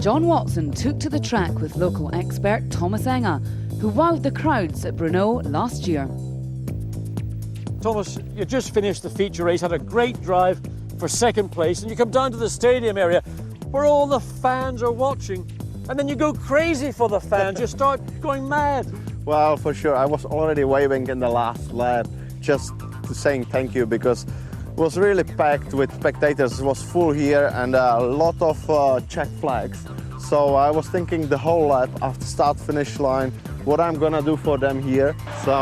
John Watson took to the track with local expert Thomas Enger, who wowed the crowds at Brno last year. Thomas, you just finished the feature race, had a great drive for second place, and you come down to the stadium area where all the fans are watching, and then you go crazy for the fans, you start going mad. Well, for sure, I was already waving in the last lap, just to saying thank you, because it was really packed with spectators. It was full here and a lot of Czech flags. So I was thinking the whole lap after start-finish line, what I'm gonna do for them here. So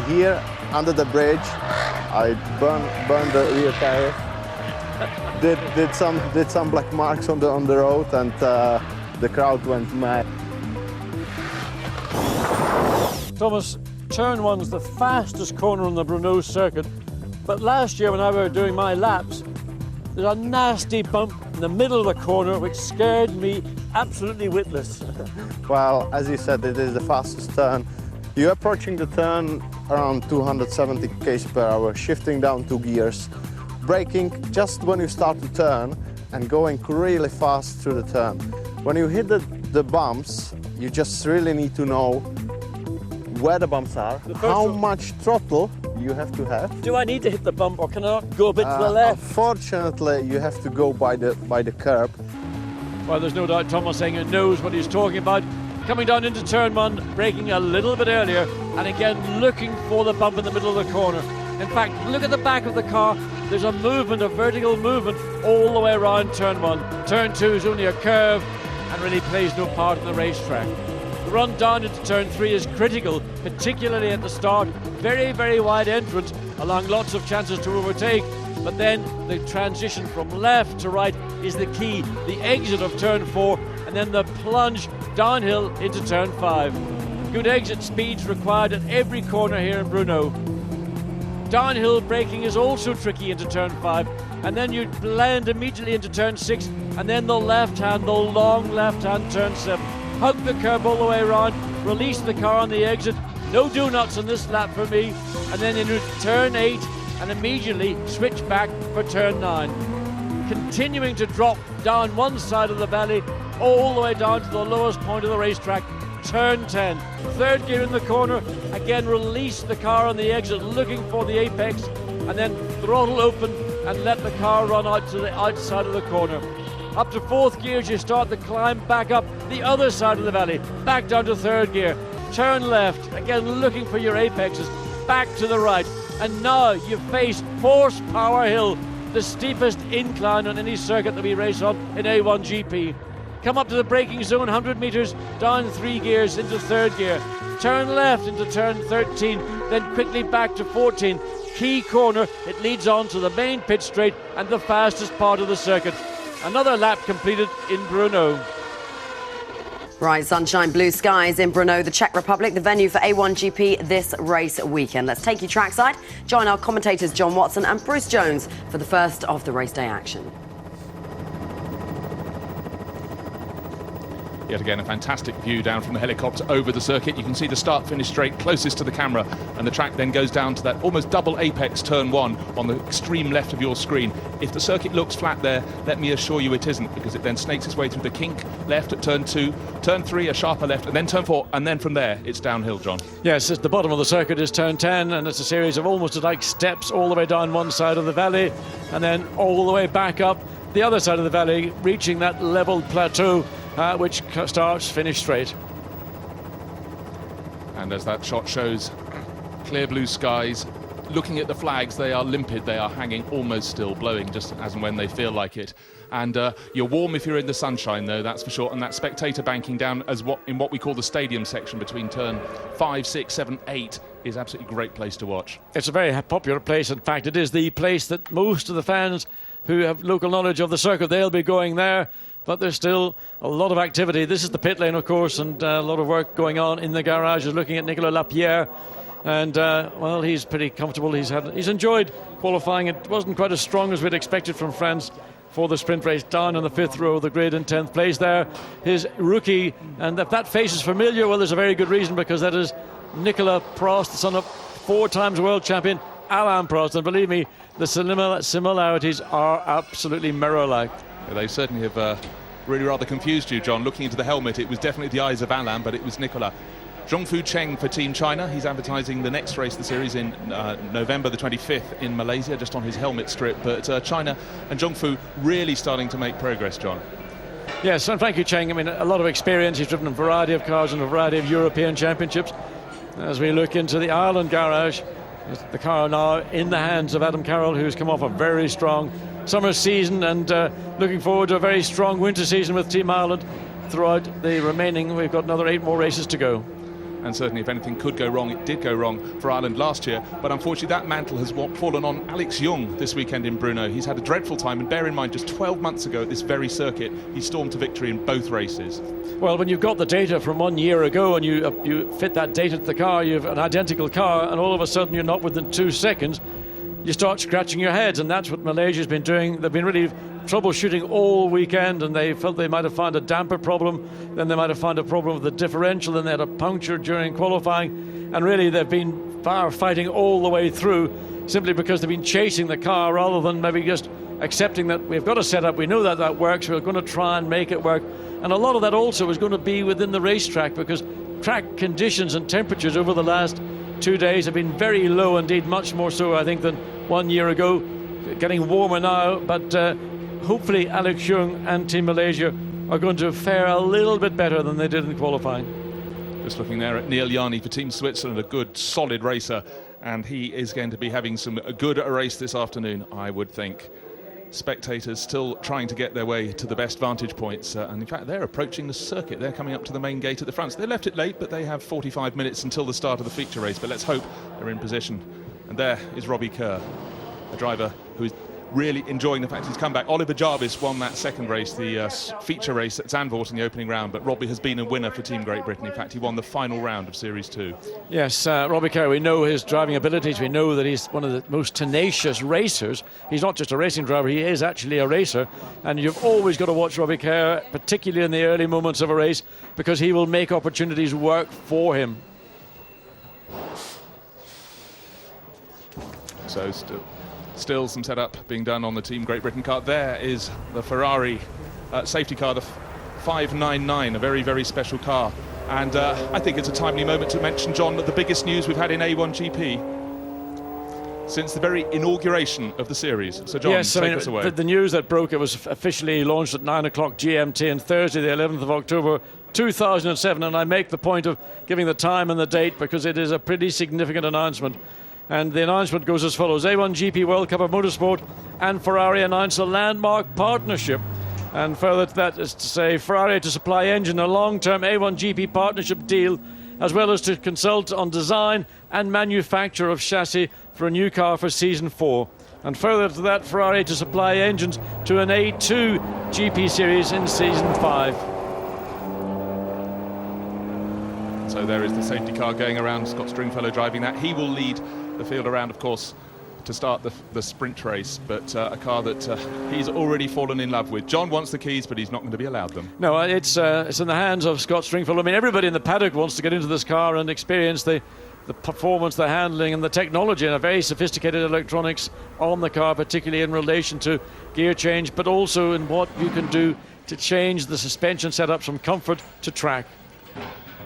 here under the bridge, I burned the rear tire. Did some black marks on the road, and the crowd went mad. Thomas, turn one's the fastest corner on the Brno circuit, but last year when I were doing my laps, there's a nasty bump in the middle of the corner which scared me absolutely witless. Well, as you said, it is the fastest turn. You're approaching the turn around 270 km per hour, shifting down 2 gears, braking just when you start to turn and going really fast through the turn. When you hit the bumps, you just really need to know where the bumps are, how much throttle you have to have. Do I need to hit the bump, or can I not go a bit to the left? Unfortunately, you have to go by the curb. Well, there's no doubt Thomas Enger knows what he's talking about. Coming down into turn 1, braking a little bit earlier, and again looking for the bump in the middle of the corner. In fact, look at the back of the car. There's a movement, a vertical movement, all the way around turn 1. Turn 2 is only a curve and really plays no part in the racetrack. The run down into turn 3 is critical, particularly at the start. Very, very wide entrance, allowing lots of chances to overtake. But then the transition from left to right is the key. The exit of turn 4 and then the plunge downhill into turn 5. Good exit speeds required at every corner here in Brno. Downhill braking is also tricky into turn 5, and then you blend immediately into turn 6, and then the left hand, the long left hand turn 7. Hug the curb all the way around, release the car on the exit, no do-nuts on this lap for me, and then into turn 8 and immediately switch back for turn 9. Continuing to drop down one side of the valley all the way down to the lowest point of the racetrack, turn 10. Third gear in the corner, again release the car on the exit looking for the apex, and then throttle open and let the car run out to the outside of the corner. Up to fourth gear as you start the climb back up the other side of the valley, back down to third gear, turn left, again looking for your apexes, back to the right, and now you face Horsepower Hill, the steepest incline on any circuit that we race on in A1GP. Come up to the braking zone, 100 metres, down 3 gears into third gear. Turn left into turn 13, then quickly back to 14. Key corner, it leads on to the main pit straight and the fastest part of the circuit. Another lap completed in Brno. Right, sunshine, blue skies in Brno, the Czech Republic, the venue for A1GP this race weekend. Let's take you trackside. Join our commentators John Watson and Bruce Jones for the first of the race day action. Yet again, a fantastic view down from the helicopter over the circuit. You can see the start-finish straight closest to the camera, and the track then goes down to that almost double apex turn 1 on the extreme left of your screen. If the circuit looks flat there, let me assure you it isn't, because it then snakes its way through the kink left at turn 2, turn 3 a sharper left, and then turn 4, and then from there it's downhill, John. Yes, at the bottom of the circuit is turn 10, and it's a series of almost like steps all the way down one side of the valley, and then all the way back up the other side of the valley, reaching that level plateau which starts finish straight. And as that shot shows, clear blue skies. Looking at the flags, they are limpid, they are hanging almost still, blowing just as and when they feel like it. And you're warm if you're in the sunshine, though, that's for sure. And that spectator banking down in what we call the stadium section between turn 5, 6, 7, 8 is absolutely a great place to watch. It's a very popular place. In fact, it is the place that most of the fans who have local knowledge of the circuit, they'll be going there. But there's still a lot of activity. This is the pit lane, of course, and a lot of work going on in the garage. Is looking at Nicolas Lapierre, and well, he's pretty comfortable. He's enjoyed qualifying. It wasn't quite as strong as we'd expected from France for the sprint race. Down on the 5th row of the grid in 10th place there, his rookie. And if that face is familiar, well, there's a very good reason, because that is Nicolas Prost, the son of 4 times world champion Alain Prost. And believe me, the similarities are absolutely mirror-like. They certainly have really rather confused you, John. Looking into the helmet, it was definitely the eyes of Alain, but it was Nicolas. Zhongfu Cheng for Team China. He's advertising the next race of the series in November the 25th in Malaysia, just on his helmet strip. But China and Zhongfu really starting to make progress, John. Yes, and thank you, Cheng. I mean, a lot of experience. He's driven a variety of cars in a variety of European championships. As we look into the Ireland garage, the car now in the hands of Adam Carroll, who's come off a very strong summer season and looking forward to a very strong winter season with Team Ireland throughout the remaining. We've got another 8 more races to go. And certainly if anything could go wrong, it did go wrong for Ireland last year. But unfortunately that mantle has fallen on Alex Yoong this weekend in Brno. He's had a dreadful time, and bear in mind just 12 months ago at this very circuit he stormed to victory in both races. Well, when you've got the data from 1 year ago and you fit that data to the car, you have an identical car, and all of a sudden you're not within 2 seconds, you start scratching your heads. And that's what Malaysia's been doing. They've been really troubleshooting all weekend, and they felt they might have found a damper problem, then they might have found a problem with the differential, then they had a puncture during qualifying, and really they've been fighting all the way through, simply because they've been chasing the car rather than maybe just accepting that we've got a setup, we know that that works, we're going to try and make it work. And a lot of that also is going to be within the racetrack, because track conditions and temperatures over the last 2 days have been very low indeed, much more so I think than 1 year ago. Getting warmer now, but hopefully Alex Yoong and Team Malaysia are going to fare a little bit better than they did in qualifying. Just looking there at Neel Jani for Team Switzerland, a good solid racer, and he is going to be having a good race this afternoon, I would think. Spectators still trying to get their way to the best vantage points, and in fact they're approaching the circuit. They're coming up to the main gate at the front. So they left it late, but they have 45 minutes until the start of the feature race, but let's hope they're in position. And there is Robbie Kerr, a driver who is really enjoying the fact he's come back. Oliver Jarvis won that second race, the feature race at Zandvoort in the opening round, but Robbie has been a winner for Team Great Britain. In fact, he won the final round of Series 2. Yes, Robbie Kerr, we know his driving abilities. We know that he's one of the most tenacious racers. He's not just a racing driver, he is actually a racer. And you've always got to watch Robbie Kerr, particularly in the early moments of a race, because he will make opportunities work for him. So still some setup being done on the Team Great Britain car. There is the Ferrari safety car, the 599, a very, very special car. And I think it's a timely moment to mention, John, that the biggest news we've had in A1GP since the very inauguration of the series. So, John, yes, take us away. The news that broke, it was officially launched at 9 o'clock GMT on Thursday, the 11th of October, 2007. And I make the point of giving the time and the date because it is a pretty significant announcement. And the announcement goes as follows. A1GP World Cup of Motorsport and Ferrari announced a landmark partnership. And further to that is to say Ferrari to supply engine a long-term A1GP partnership deal, as well as to consult on design and manufacture of chassis for a new car for Season 4. And further to that, Ferrari to supply engines to an A2 GP series in Season 5. So there is the safety car going around, Scott Stringfellow driving that. He will lead the field around, of course, to start the sprint race, but a car that he's already fallen in love with. John wants the keys, but he's not going to be allowed them. No, it's in the hands of Scott Stringfellow. I mean, everybody in the paddock wants to get into this car and experience the performance, the handling and the technology, and a very sophisticated electronics on the car, particularly in relation to gear change, but also in what you can do to change the suspension setups from comfort to track.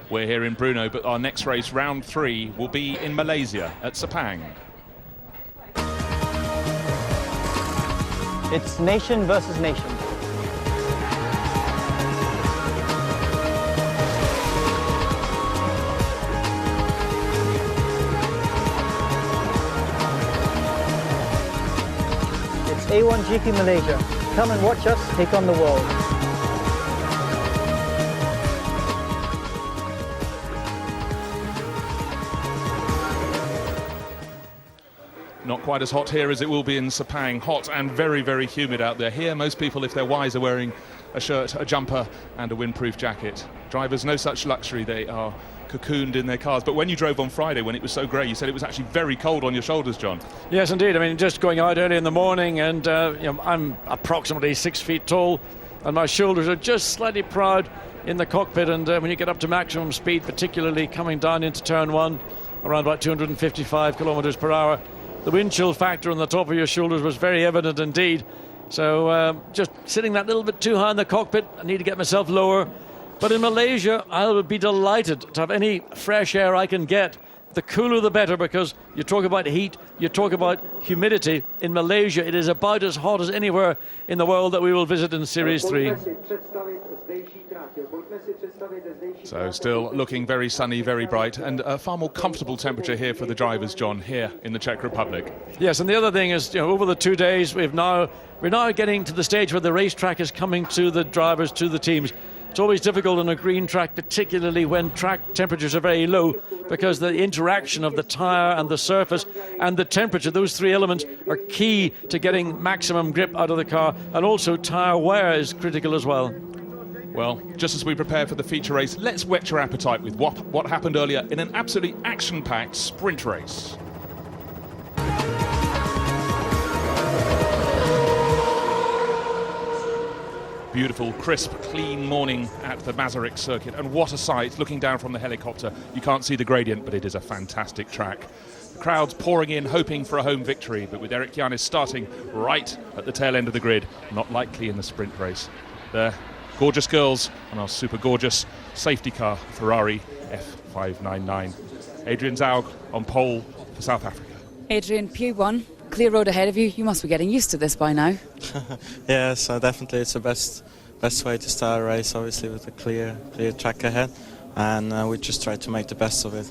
We're here in Brno, but our next race, round 3, will be in Malaysia at Sepang. It's nation versus nation. It's A1GP Malaysia. Come and watch us take on the world. Not quite as hot here as it will be in Sepang. Hot and very, very humid out there. Here, most people, if they're wise, are wearing a shirt, a jumper and a windproof jacket. Drivers, no such luxury. They are cocooned in their cars. But when you drove on Friday, when it was so grey, you said it was actually very cold on your shoulders, John. Yes, indeed. I mean, just going out early in the morning, and I'm approximately 6 feet tall, and my shoulders are just slightly proud in the cockpit. And when you get up to maximum speed, particularly coming down into turn 1, around about 255 kilometres per hour, the wind chill factor on the top of your shoulders was very evident indeed. So just sitting that little bit too high in the cockpit. I need to get myself lower. But in Malaysia, I'll be delighted to have any fresh air I can get. The cooler the better, because you talk about heat, you talk about humidity. In Malaysia, it is about as hot as anywhere in the world that we will visit in Series 3. So still looking very sunny, very bright, and a far more comfortable temperature here for the drivers, John, here in the Czech Republic. Yes, and the other thing is, over the 2 days, we're now getting to the stage where the racetrack is coming to the drivers, to the teams. It's always difficult on a green track, particularly when track temperatures are very low, because the interaction of the tyre and the surface and the temperature, those three elements are key to getting maximum grip out of the car, and also tyre wear is critical as well. Well, just as we prepare for the feature race, let's whet your appetite with what happened earlier in an absolutely action-packed sprint race. Beautiful, crisp, clean morning at the Masaryk circuit, and what a sight. Looking down from the helicopter, you can't see the gradient, but it is a fantastic track. The crowds pouring in, hoping for a home victory, but with Erik Janis starting right at the tail end of the grid, not likely in the sprint race. The gorgeous girls on our super gorgeous safety car, Ferrari F599. Adrian Zaugg on pole for South Africa. Adrian, P1, clear road ahead of you. You must be getting used to this by now. Yes, definitely. It's the best way to start a race, obviously, with a clear track ahead, and we just try to make the best of it.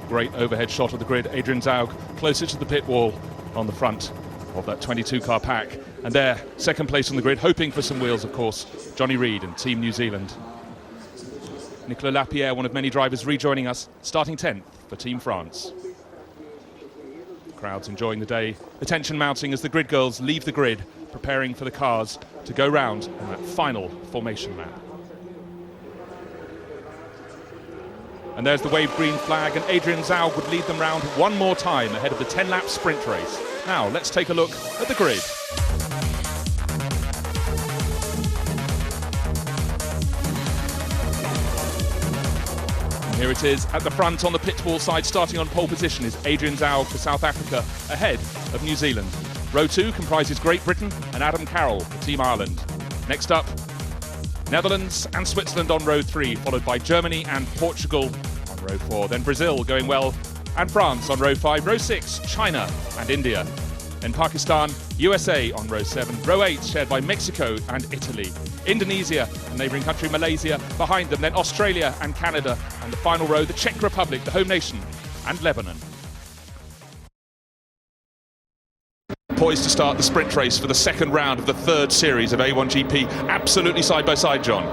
Great overhead shot of the grid. Adrian Zaugg closer to the pit wall on the front of that 22-car pack. And there, second place on the grid, hoping for some wheels, of course, Jonny Reid and Team New Zealand. Nicolas Lapierre, one of many drivers rejoining us, starting 10th for Team France. Crowds enjoying the day. The tension mounting as the grid girls leave the grid, preparing for the cars to go round on that final formation lap. And there's the wave green flag, and Adrian Zaugg would lead them round one more time ahead of the 10-lap sprint race. Now let's take a look at the grid. Here it is at the front on the pit wall side, starting on pole position is Adrian Zaugg for South Africa, ahead of New Zealand. Row 2 comprises Great Britain and Adam Carroll for Team Ireland. Next up, Netherlands and Switzerland on row 3, followed by Germany and Portugal on row 4. Then Brazil going well, and France on row 5. Row 6, China and India. Then Pakistan, USA on row 7. Row 8 shared by Mexico and Italy. Indonesia and neighbouring country Malaysia behind them. Then Australia and Canada. And the final row, the Czech Republic, the home nation, and Lebanon. Poised to start the sprint race for the second round of the third series of A1GP. Absolutely side by side, John.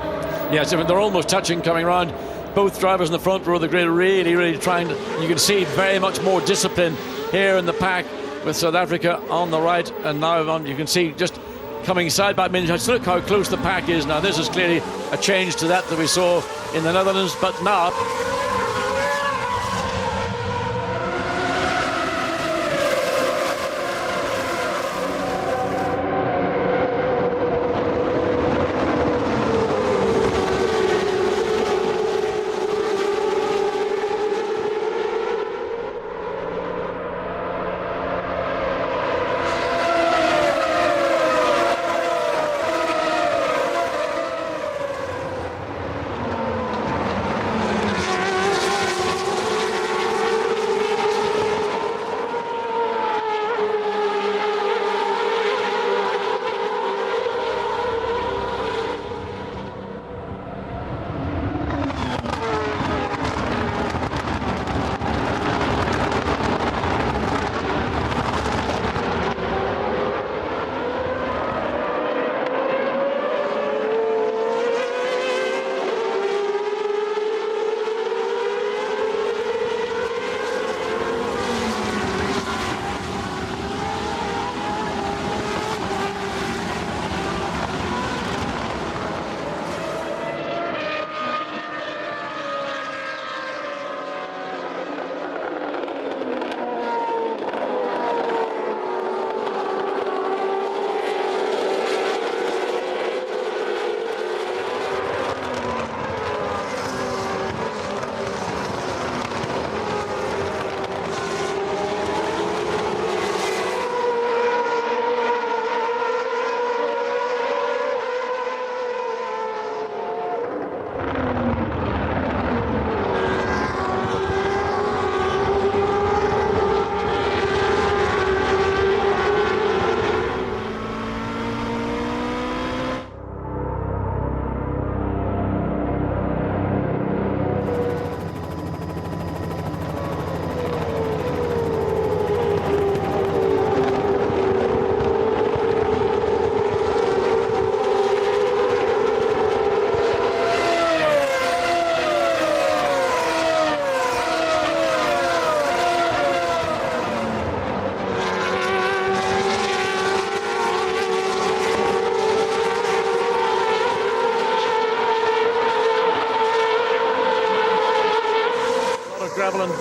Yes, they're almost touching coming round. Both drivers in the front row of the grid really trying to, you can see very much more discipline here in the pack, with South Africa on the right, and now you can see just coming side by side. Just look how close the pack is now. This is clearly a change to that we saw in the Netherlands, but now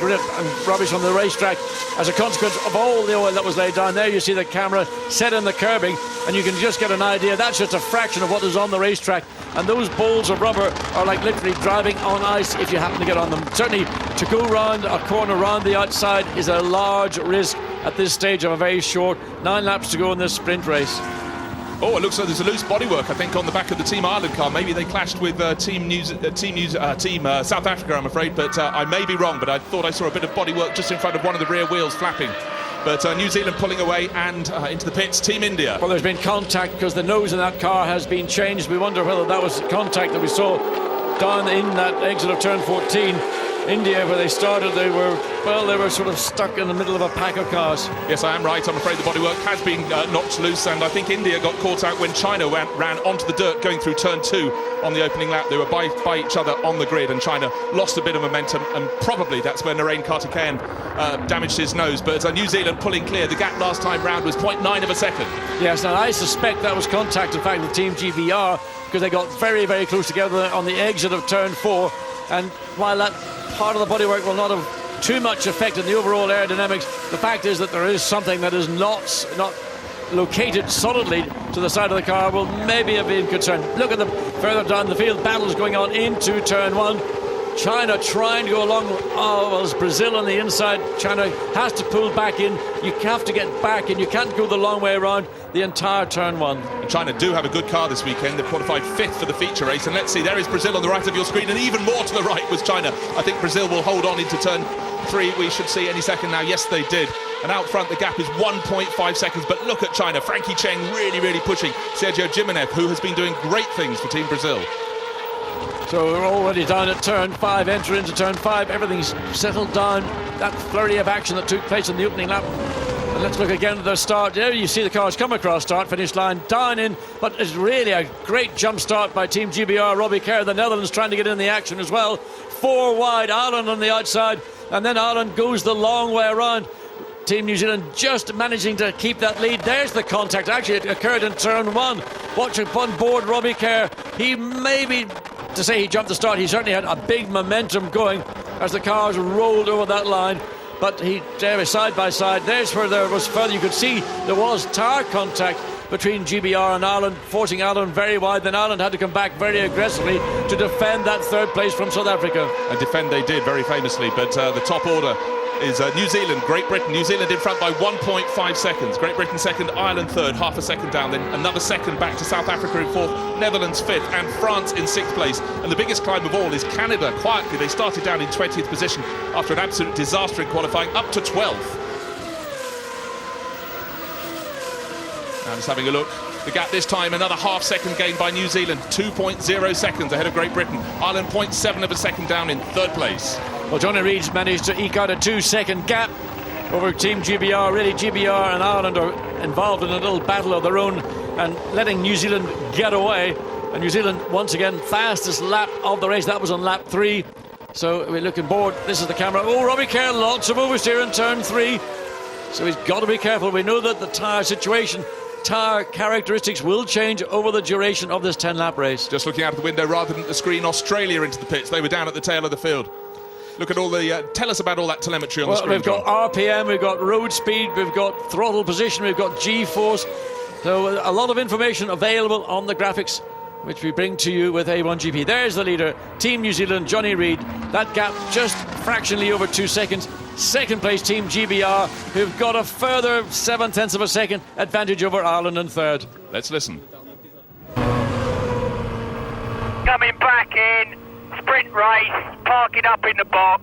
grit and rubbish on the racetrack as a consequence of all the oil that was laid down. There you see the camera set in the curbing, and you can just get an idea. That's just a fraction of what is on the racetrack, and those balls of rubber are like literally driving on ice if you happen to get on them. Certainly to go round a corner round the outside is a large risk at this stage of a very short 9 laps to go in this sprint race. Oh, it looks like there's a loose bodywork, I think, on the back of the Team Ireland car. Maybe they clashed with Team South Africa, I'm afraid, but I may be wrong, but I thought I saw a bit of bodywork just in front of one of the rear wheels flapping. But New Zealand pulling away and into the pits, Team India. Well, there's been contact because the nose in that car has been changed. We wonder whether that was contact that we saw down in that exit of turn 14. India, where they started, they were sort of stuck in the middle of a pack of cars. Yes, I am right. I'm afraid the bodywork has been knocked loose, and I think India got caught out when China ran onto the dirt going through turn 2 on the opening lap. They were by each other on the grid, and China lost a bit of momentum, and probably that's where Narain Karthikeyan damaged his nose. But New Zealand pulling clear. The gap last time round was 0.9 of a second. Yes, and I suspect that was contact, in fact, with Team GBR, because they got very, very close together on the exit of turn 4, and while that part of the bodywork will not have too much effect on the overall aerodynamics, the fact is that there is something that is not located solidly to the side of the car will maybe have been concerned. Look at them further down the field, battles going on into turn 1. China trying to go along. Oh, well, it's Brazil on the inside. China has to pull back in. You have to get back in. You can't go the long way around the entire turn 1. And China do have a good car this weekend. They've qualified 5th for the feature race. And let's see, there is Brazil on the right of your screen, and even more to the right was China. I think Brazil will hold on into turn 3. We should see any second now. Yes, they did. And out front, the gap is 1.5 seconds. But look at China. Frankie Cheng really, really pushing Sérgio Jimenez, who has been doing great things for Team Brazil. So we're already down at turn 5, enter into turn 5. Everything's settled down. That flurry of action that took place in the opening lap. And let's look again at the start. There you see the cars come across start finish line, down in, but it's really a great jump start by Team GBR. Robbie Kerr, the Netherlands, trying to get in the action as well. 4 wide, Ireland on the outside, and then Ireland goes the long way around. Team New Zealand just managing to keep that lead. There's the contact. Actually, it occurred in turn 1. Watch on board Robbie Kerr. He maybe, to say he jumped the start, he certainly had a big momentum going as the cars rolled over that line. But there was side by side. There's where there was further. You could see there was tire contact between GBR and Ireland, forcing Ireland very wide. Then Ireland had to come back very aggressively to defend that 3rd place from South Africa. And defend they did very famously, but the top order is New Zealand, Great Britain. New Zealand in front by 1.5 seconds. Great Britain 2nd, Ireland 3rd, half a second down. Then another second back to South Africa in 4th, Netherlands 5th, and France in 6th place. And the biggest climb of all is Canada. Quietly, they started down in 20th position after an absolute disaster in qualifying, up to 12th. Now just having a look. The gap this time, another half second gain by New Zealand, 2.0 seconds ahead of Great Britain. Ireland 0.7 of a second down in 3rd place. Well, Jonny Reid's managed to eke out a 2-second gap over Team GBR. Really, GBR and Ireland are involved in a little battle of their own and letting New Zealand get away. And New Zealand, once again, fastest lap of the race. That was on lap 3. So we're looking bored. This is the camera. Oh, Robbie Kerr, lots of oversteer in turn 3. So he's got to be careful. We know that the tyre situation, tyre characteristics will change over the duration of this 10-lap race. Just looking out of the window rather than the screen, Australia into the pits. They were down at the tail of the field. Look at all the... tell us about all that telemetry on the screen. We've got RPM, we've got road speed, we've got throttle position, we've got G-force. So a lot of information available on the graphics, which we bring to you with A1GP. There's the leader, Team New Zealand, Jonny Reid. That gap just fractionally over 2 seconds. 2nd place, Team GBR, who've got a further 0.7 of a second advantage over Ireland in 3rd. Let's listen. Coming back in, sprint race, parking up in the box.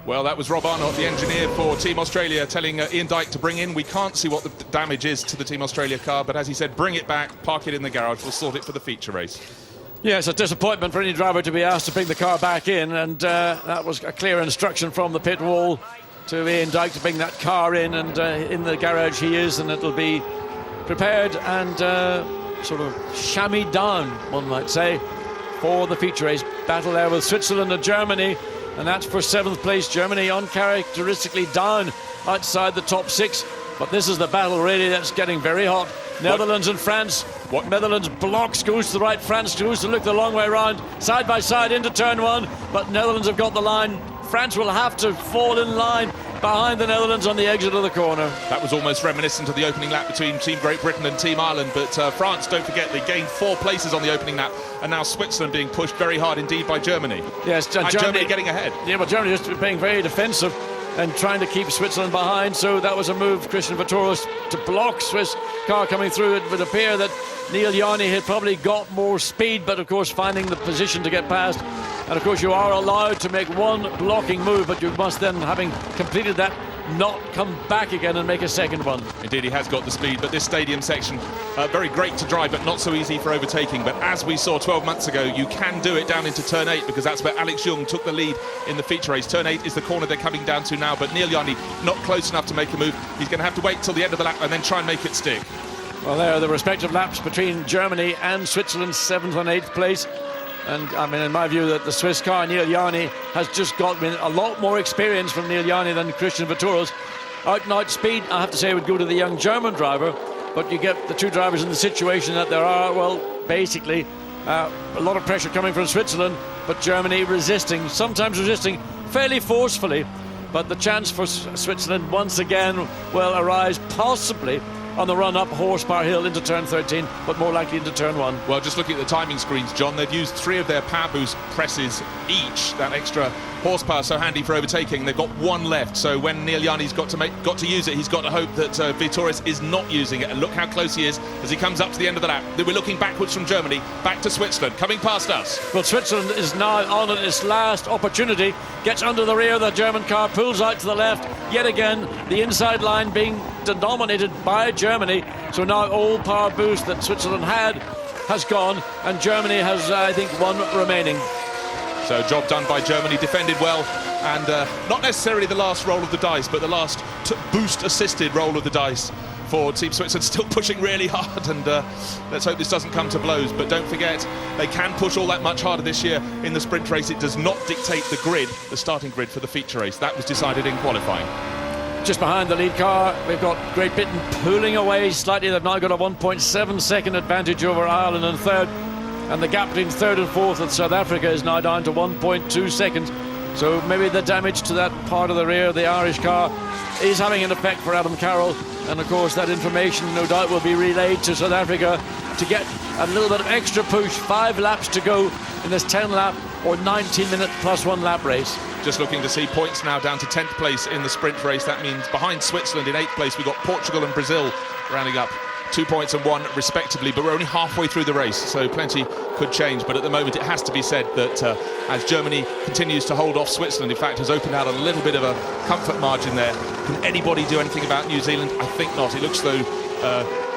Well, that was Rob Arnott, the engineer for Team Australia, telling Ian Dyke to bring in. We can't see what the damage is to the Team Australia car, but as he said, bring it back, park it in the garage, we'll sort it for the feature race. Yeah, it's a disappointment for any driver to be asked to bring the car back in, and that was a clear instruction from the pit wall to Ian Dyke to bring that car in, and in the garage he is, and it'll be prepared and sort of chamois down, one might say, for the feature race. Battle there with Switzerland and Germany, and that's for 7th place. Germany uncharacteristically down outside the top 6, but this is the battle really that's getting very hot. Netherlands and France What Netherlands blocks, goes to the right, France goes to look the long way around, side by side into turn 1, but Netherlands have got the line. France will have to fall in line behind the Netherlands on the exit of the corner. That was almost reminiscent of the opening lap between Team Great Britain and Team Ireland, but France, don't forget, they gained 4 places on the opening lap, and now Switzerland being pushed very hard indeed by Germany. Yes, and Germany getting ahead. Yeah, but Germany just being very defensive and trying to keep Switzerland behind, so that was a move, Christian Vietoris, to block Swiss car coming through. It would appear that Neel Jani had probably got more speed, but of course finding the position to get past. And of course you are allowed to make one blocking move, but you must then, having completed that, not come back again and make a second one. Indeed, he has got the speed, but this stadium section, very great to drive, but not so easy for overtaking. But as we saw 12 months ago, you can do it down into turn 8, because that's where Alex Yoong took the lead in the feature race. Turn 8 is the corner they're coming down to now, but Neel Jani not close enough to make a move. He's going to have to wait till the end of the lap and then try and make it stick. Well, there are the respective laps between Germany and Switzerland, 7th and 8th place. And I mean, in my view, that the Swiss car, Neel Jani, has just got a lot more experience from Neel Jani than Christian Vietoris. Out and out speed, I have to say, would go to the young German driver, but you get the two drivers in the situation that there are, well, basically a lot of pressure coming from Switzerland, but Germany resisting, sometimes resisting fairly forcefully. But the chance for Switzerland once again will arise possibly on the run up Horsepower Hill into turn 13, but more likely into turn 1. Well, just looking at the timing screens, John, they've used 3 of their power boost presses each. That extra horsepower so handy for overtaking. They've got 1 left, so when Neel Jani's got to use it, he's got to hope that Vietoris is not using it. And look how close he is as he comes up to the end of the lap. We're looking backwards from Germany, back to Switzerland, coming past us. Well, Switzerland is now on its last opportunity, gets under the rear of the German car, pulls out to the left, yet again the inside line being dominated by Germany. So now all power boost that Switzerland had has gone, and Germany has, I think, 1 remaining. So job done by Germany, defended well, and not necessarily the last roll of the dice, but the last boost-assisted roll of the dice for Team Switzerland. Still pushing really hard, and let's hope this doesn't come to blows. But don't forget, they can push all that much harder this year in the sprint race. It does not dictate the grid, the starting grid for the feature race. That was decided in qualifying. Just behind the lead car, we've got Great Britain pulling away slightly. They've now got a 1.7 second advantage over Ireland in third, and the gap between third and fourth with South Africa is now down to 1.2 seconds. So maybe the damage to that part of the rear of the Irish car is having an effect for Adam Carroll, and of course that information no doubt will be relayed to South Africa to get a little bit of extra push. 5 laps to go in this 10 lap or 19-minute plus 1 lap race. Just looking to see points now down to 10th place in the sprint race. That means behind Switzerland in 8th place we've got Portugal and Brazil rounding up 2 points and 1 respectively, but we're only halfway through the race, so plenty could change. But at the moment it has to be said that as Germany continues to hold off Switzerland, in fact has opened out a little bit of a comfort margin there. Can anybody do anything about New Zealand? I think not. It looks though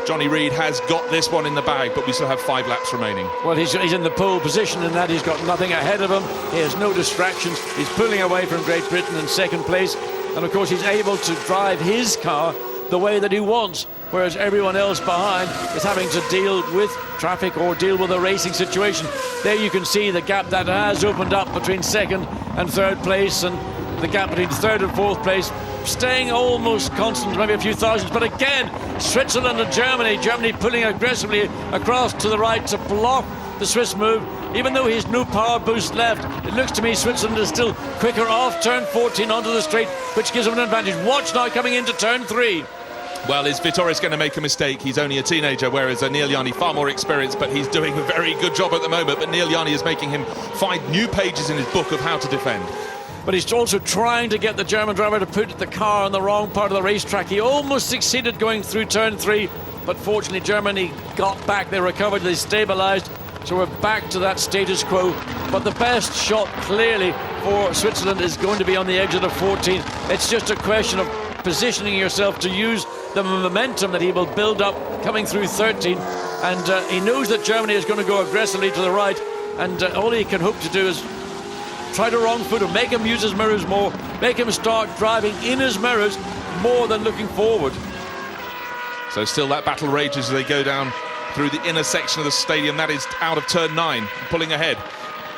Johnny Reid has got this one in the bag, but we still have 5 laps remaining. Well, he's in the pole position in that he's got nothing ahead of him. He has no distractions. He's pulling away from Great Britain in second place, and of course he's able to drive his car the way that he wants, whereas everyone else behind is having to deal with traffic or deal with a racing situation. There you can see the gap that has opened up between second and third place, and the gap between third and fourth place staying almost constant, maybe a few thousands. But again, Switzerland and Germany pulling aggressively across to the right to block the Swiss move. Even though he has no power boost left, it looks to me Switzerland is still quicker off turn 14 onto the straight, which gives them an advantage. Watch now coming into turn 3. Well, is Vietoris going to make a mistake? He's only a teenager, whereas Neel Jani far more experienced, but he's doing a very good job at the moment. But Neel Jani is making him find new pages in his book of how to defend. But he's also trying to get the German driver to put the car on the wrong part of the racetrack. He almost succeeded going through turn 3, but fortunately Germany got back, they recovered, they stabilised, so we're back to that status quo. But the best shot clearly for Switzerland is going to be on the exit of 14. It's just a question of positioning yourself to use the momentum that he will build up coming through 13, and he knows that Germany is going to go aggressively to the right, and all he can hope to do is try to wrong foot him, make him use his mirrors more, make him start driving in his mirrors more than looking forward. So still that battle rages as they go down through the inner section of the stadium. That is out of turn 9. Pulling ahead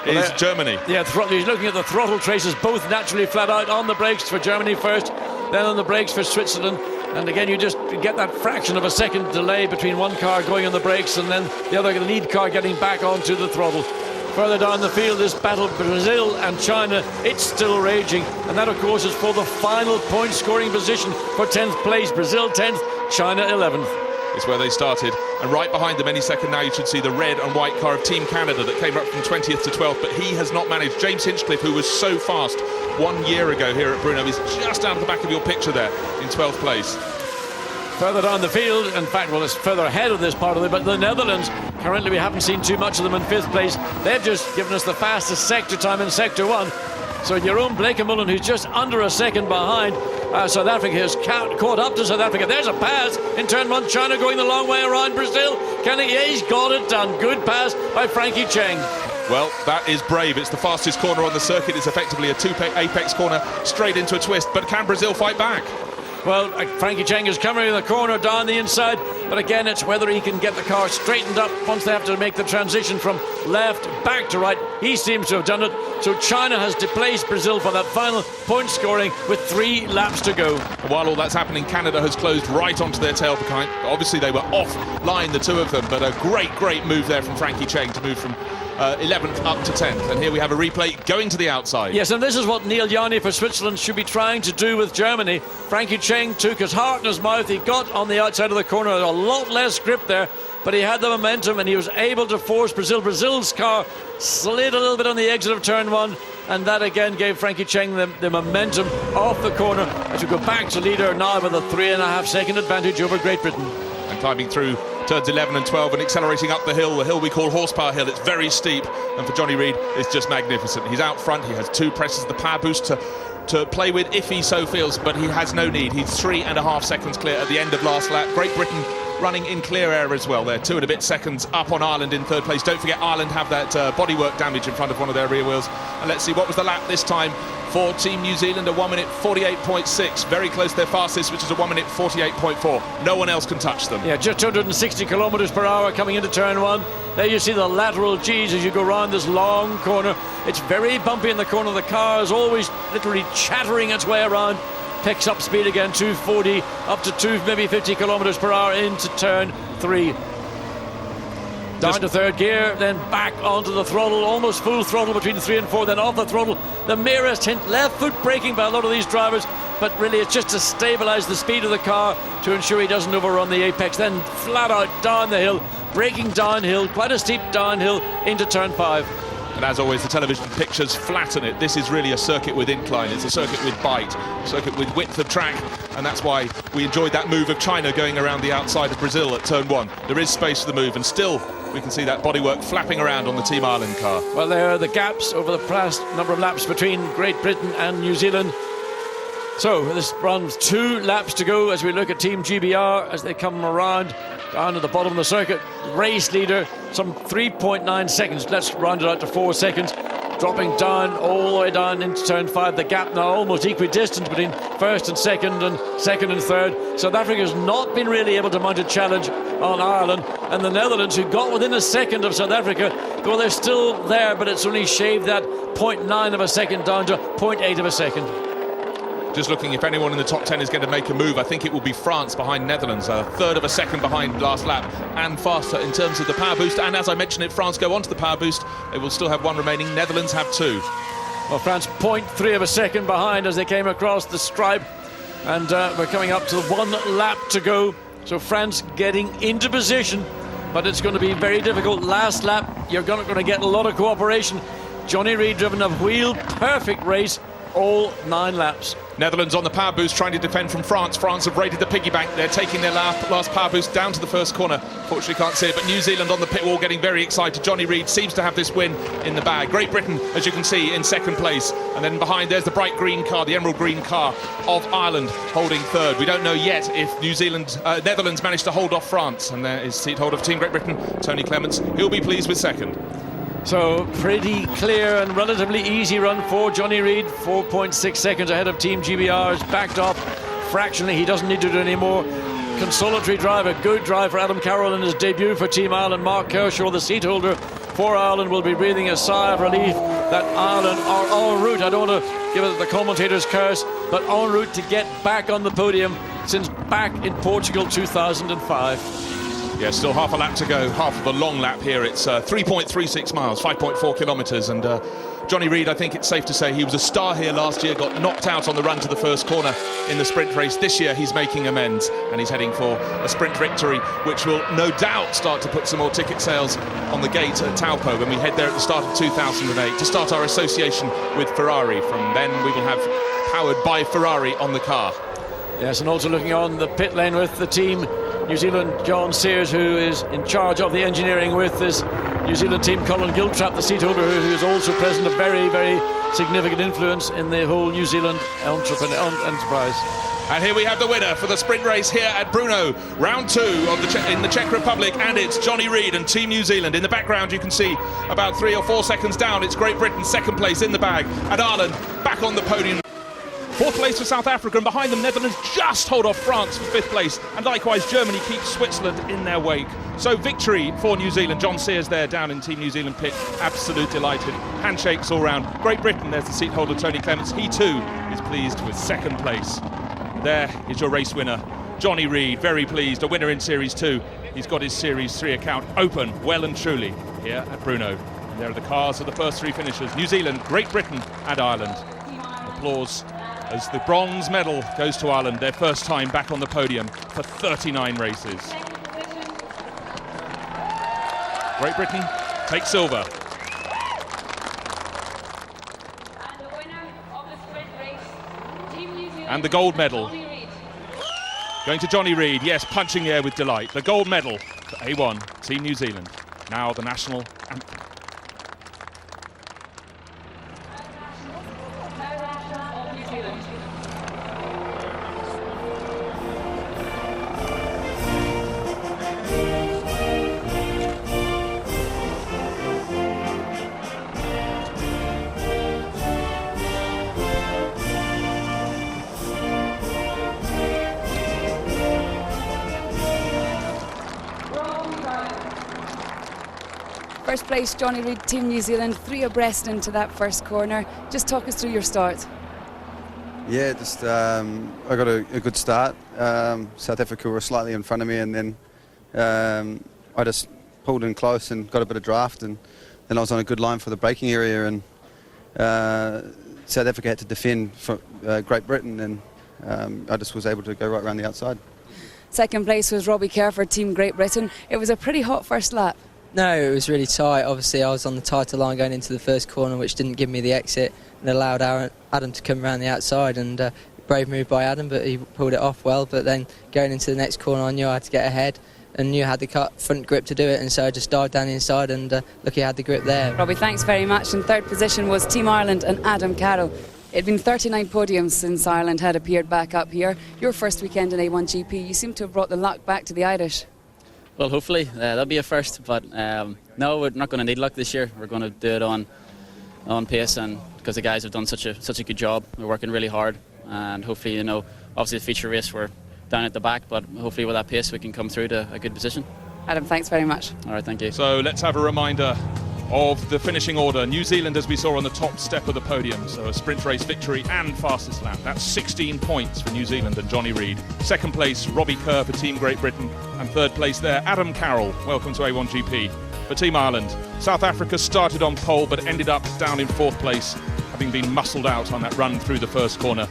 is Germany. Yeah, he's looking at the throttle traces, both naturally flat out. On the brakes for Germany first, then on the brakes for Switzerland. And again, you just get that fraction of a second delay between one car going on the brakes and then the other lead car getting back onto the throttle. Further down the field, this battle, Brazil and China, it's still raging. And that, of course, is for the final point-scoring position for 10th place. Brazil 10th, China 11th. It's where they started, and right behind them any second now you should see the red and white car of Team Canada that came up from 20th to 12th, but he has not managed. James Hinchcliffe, who was so fast 1 year ago here at Brno, is just out of the back of your picture there in 12th place. Further down the field, in fact, well, it's further ahead of this part of it, but the Netherlands, currently we haven't seen too much of them in 5th place. They've just given us the fastest sector time in Sector 1. So Jeroen Bleekemolen, who's just under a second behind, South Africa has caught up to South Africa. There's a pass in turn 1. China going the long way around Brazil. Can he? Yeah, he's got it done. Good pass by Frankie Cheng. Well, that is brave. It's the fastest corner on the circuit. It's effectively a two-apex corner straight into a twist. But can Brazil fight back? Well, Frankie Cheng is coming in the corner down the inside, but again, it's whether he can get the car straightened up once they have to make the transition from left back to right. He seems to have done it. So China has displaced Brazil for that final point scoring with 3 laps to go. And while all that's happening, Canada has closed right onto their tail behind. Obviously, they were offline, the two of them, but a great move there from Frankie Cheng to move from 11th up to 10th. And here we have a replay going to the outside. Yes, and this is what Neel Jani for Switzerland should be trying to do with Germany. Frankie Cheng took his heart in his mouth. He got on the outside of the corner, a lot less grip there, but he had the momentum and he was able to force Brazil. Brazil's car slid a little bit on the exit of turn 1, and that again gave Frankie Cheng the momentum off the corner as we go back to leader now with a 3.5 second advantage over Great Britain. And climbing through turns 11 and 12 and accelerating up the hill we call Horsepower Hill. It's very steep, and for Jonny Reid, it's just magnificent. He's out front, he has 2 presses of the power boost to play with if he so feels, but he has no need. He's 3.5 seconds clear at the end of last lap. Great Britain running in clear air as well. They're 2 and a bit seconds up on Ireland in 3rd place. Don't forget Ireland have that bodywork damage in front of one of their rear wheels. And let's see, what was the lap this time for Team New Zealand? A 1 minute 48.6, very close to their fastest, which is a 1 minute 48.4. No one else can touch them. Yeah, just 260 kilometres per hour coming into turn 1. There you see the lateral G's as you go round this long corner. It's very bumpy in the corner. The car is always literally chattering its way around. Picks up speed again, 240 up to maybe 50 kilometres per hour into turn 3. Down to 3rd gear, then back onto the throttle, almost full throttle between 3 and 4, then off the throttle. The merest hint, left foot braking by a lot of these drivers, but really it's just to stabilise the speed of the car to ensure he doesn't overrun the apex. Then flat out down the hill, braking downhill, quite a steep downhill into turn 5. And as always, the television pictures flatten it. This is really a circuit with incline. It's a circuit with bite, a circuit with width of track, and that's why we enjoyed that move of China going around the outside of Brazil at turn 1. There is space for the move, and still we can see that bodywork flapping around on the Team Ireland car. Well, there are the gaps over the past number of laps between Great Britain and New Zealand. So this runs 2 laps to go as we look at Team GBR as they come around down at the bottom of the circuit. Race leader, some 3.9 seconds. Let's round it out to 4 seconds. Dropping down all the way down into turn 5. The gap now almost equidistant between 1st and 2nd and 2nd and 3rd. South Africa's not been really able to mount a challenge on Ireland. And the Netherlands, who got within a second of South Africa, well, they're still there, but it's only shaved that 0.9 of a second down to 0.8 of a second. Just looking if anyone in the top 10 is going to make a move, I think it will be France behind Netherlands, a 1/3 of a second behind last lap and faster in terms of the power boost. And as I mentioned, if France go onto the power boost, they will still have 1 remaining. Netherlands have 2. Well, France 0.3 of a second behind as they came across the stripe, and we're coming up to 1 lap to go. So France getting into position, but it's going to be very difficult. Last lap, you're going to get a lot of cooperation. Jonny Reid driven a wheel perfect race all 9 laps. Netherlands on the power boost trying to defend from France. France have raided the piggy bank. They're taking their last power boost down to the first corner. Fortunately can't see it, but New Zealand on the pit wall getting very excited. Jonny Reid seems to have this win in the bag. Great Britain, as you can see, in 2nd place. And then behind there's the bright green car, the emerald green car of Ireland holding 3rd. We don't know yet if Netherlands managed to hold off France. And there is seat holder of Team Great Britain, Tony Clements. He'll be pleased with 2nd. So pretty clear and relatively easy run for Jonny Reid. 4.6 seconds ahead of Team GBR. Is backed off fractionally. He doesn't need to do any more. Consolatory drive, a good drive for Adam Carroll in his debut for Team Ireland. Mark Kershaw, the seat holder for Ireland, will be breathing a sigh of relief that Ireland are en route. I don't want to give it the commentator's curse, but en route to get back on the podium since back in Portugal 2005. Yeah, still half a lap to go, half of a long lap here. It's 3.36 miles, 5.4 kilometres, and Jonny Reid, I think it's safe to say he was a star here last year, got knocked out on the run to the first corner in the sprint race. This year he's making amends and he's heading for a sprint victory, which will no doubt start to put some more ticket sales on the gate at Taupo when we head there at the start of 2008 to start our association with Ferrari. From then we will have powered by Ferrari on the car. Yes, and also looking on the pit lane with the team New Zealand, John Sears, who is in charge of the engineering with this New Zealand team. Colin Giltrap, the seat holder, who is also present, a very, very significant influence in the whole New Zealand enterprise. And here we have the winner for the sprint race here at Brno, round 2 of in the Czech Republic, and it's Jonny Reid and Team New Zealand. In the background you can see about 3 or 4 seconds down, it's Great Britain, second place in the bag, and Ireland back on the podium. 4th place for South Africa, and behind them Netherlands just hold off France for 5th place, and likewise Germany keeps Switzerland in their wake. So victory for New Zealand. John Sears there down in Team New Zealand pit, absolute delighted, handshakes all round. Great Britain, there's the seat holder Tony Clements, he too is pleased with 2nd place. There is your race winner, Jonny Reid, very pleased, a winner in Series 2. He's got his Series 3 account open well and truly here at Brno. And there are the cars of the first 3 finishers, New Zealand, Great Britain and Ireland. Applause as the bronze medal goes to Ireland, their first time back on the podium for 39 races. Great Britain takes silver. And the gold medal going to Jonny Reid, yes, punching the air with delight. The gold medal for A1, Team New Zealand. Now the national anthem. First place, Jonny Reid, Team New Zealand, 3 abreast into that first corner. Just talk us through your start. Yeah, just I got a good start. South Africa were slightly in front of me, and then I just pulled in close and got a bit of draft, and then I was on a good line for the braking area, and South Africa had to defend for Great Britain, and I just was able to go right around the outside. Second place was Robbie Kerr for Team Great Britain. It was a pretty hot first lap. No, it was really tight. Obviously, I was on the tighter line going into the first corner, which didn't give me the exit and allowed Adam to come around the outside. And brave move by Adam, but he pulled it off well. But then going into the next corner, I knew I had to get ahead and knew I had the front grip to do it. And so I just dived down the inside, and lucky I had the grip there. Robbie, thanks very much. In third position was Team Ireland and Adam Carroll. It had been 39 podiums since Ireland had appeared back up here. Your first weekend in A1GP, you seem to have brought the luck back to the Irish. Well, hopefully that'll be a first, but no, we're not going to need luck this year. We're going to do it on pace, and because the guys have done such a good job, we're working really hard, and hopefully, obviously the feature race we're down at the back, but hopefully with that pace we can come through to a good position. Adam, thanks very much. All right, thank you. So let's have a reminder of the finishing order. New Zealand, as we saw on the top step of the podium, so a sprint race victory and fastest lap. That's 16 points for New Zealand and Jonny Reid. Second place, Robbie Kerr for Team Great Britain, and third place there, Adam Carroll. Welcome to A1GP. For Team Ireland, South Africa started on pole but ended up down in 4th place, having been muscled out on that run through the first corner.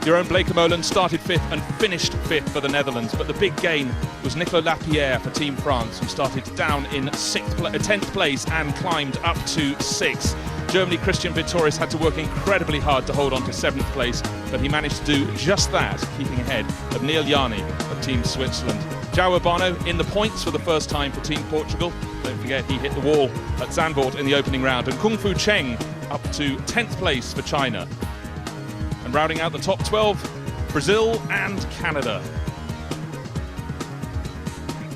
Jeroen Bleekemolen started 5th and finished 5th for the Netherlands, but the big gain was Nicolas Lapierre for Team France, who started down in 10th place and climbed up to 6th. Germany Christian Vietoris had to work incredibly hard to hold on to 7th place, but he managed to do just that, keeping ahead of Neel Jani of Team Switzerland. João Urbano in the points for the first time for Team Portugal. Don't forget he hit the wall at Zandvoort in the opening round. And Kung Fu Cheng up to 10th place for China. And rounding out the top 12, Brazil and Canada.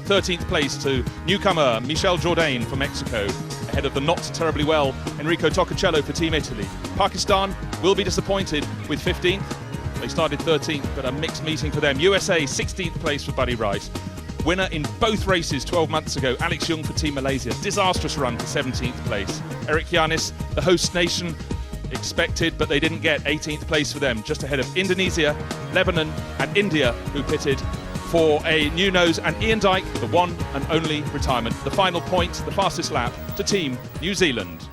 13th place to newcomer Michel Jourdain for Mexico, ahead of the not terribly well Enrico Toccacelo for Team Italy. Pakistan will be disappointed with 15th. They started 13th, but a mixed meeting for them. USA, 16th place for Buddy Wright. Winner in both races 12 months ago, Alex Yoong for Team Malaysia. Disastrous run to 17th place. Erik Janis, the host nation, expected, but they didn't get 18th place for them, just ahead of Indonesia, Lebanon and India, who pitted for a new nose, and Ian Dyke, the one and only retirement. The final point, the fastest lap to Team New Zealand.